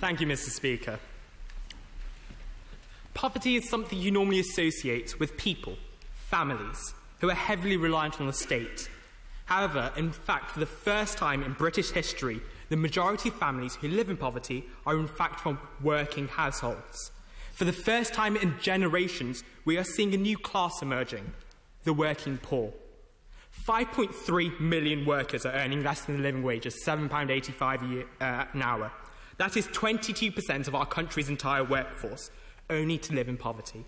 Thank you, Mr. Speaker. Poverty is something you normally associate with people, families, who are heavily reliant on the state. However, in fact, for the first time in British history, the majority of families who live in poverty are in fact from working households. For the first time in generations, we are seeing a new class emerging, the working poor. 5.3 million workers are earning less than the living wage of £7.85 an hour. That is 22% of our country's entire workforce, only to live in poverty.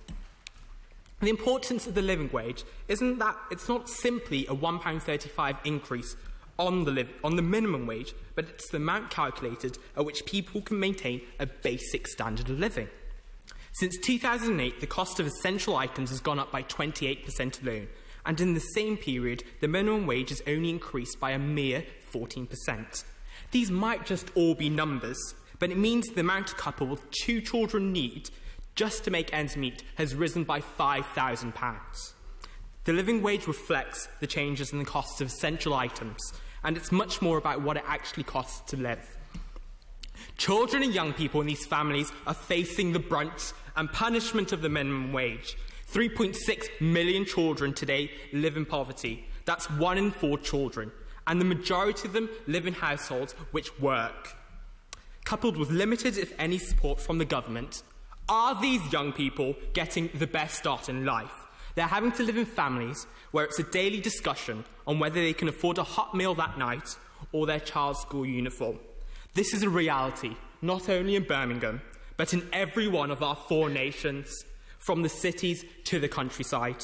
The importance of the living wage isn't that it's not simply a £1.35 increase on the minimum wage, but it's the amount calculated at which people can maintain a basic standard of living. Since 2008, the cost of essential items has gone up by 28% alone, and in the same period, the minimum wage has only increased by a mere 14%. These might just all be numbers, but it means the amount a couple with 2 children need just to make ends meet has risen by £5,000. The living wage reflects the changes in the cost of essential items, and it's much more about what it actually costs to live. Children and young people in these families are facing the brunt and punishment of the minimum wage. 3.6 million children today live in poverty. That's 1 in 4 children, and the majority of them live in households which work. Coupled with limited, if any, support from the government, are these young people getting the best start in life? They're having to live in families where it's a daily discussion on whether they can afford a hot meal that night or their child's school uniform. This is a reality, not only in Birmingham, but in every one of our 4 nations, from the cities to the countryside.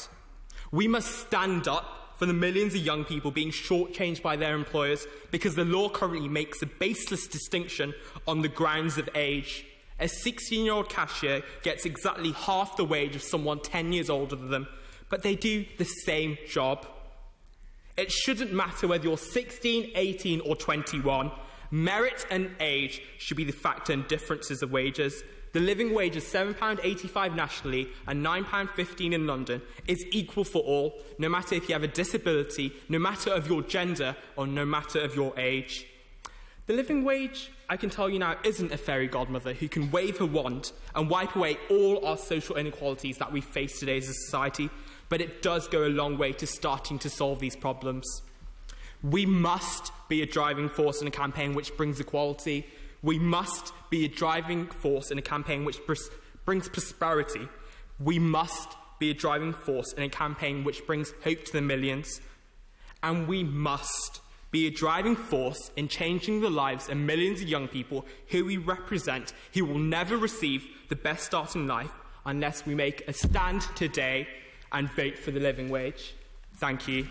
We must stand up for the millions of young people being shortchanged by their employers because the law currently makes a baseless distinction on the grounds of age. A 16-year-old cashier gets exactly half the wage of someone 10 years older than them, but they do the same job. It shouldn't matter whether you're 16, 18 or 21. Merit and age should be the factor in differences of wages. The living wage of £7.85 nationally and £9.15 in London is equal for all, no matter if you have a disability, no matter of your gender, or no matter of your age. The living wage, I can tell you now, isn't a fairy godmother who can wave her wand and wipe away all our social inequalities that we face today as a society, but it does go a long way to starting to solve these problems. We must be a driving force in a campaign which brings equality. We must be a driving force in a campaign which brings prosperity. We must be a driving force in a campaign which brings hope to the millions. And we must be a driving force in changing the lives of millions of young people who we represent, who will never receive the best start in life unless we make a stand today and vote for the living wage. Thank you.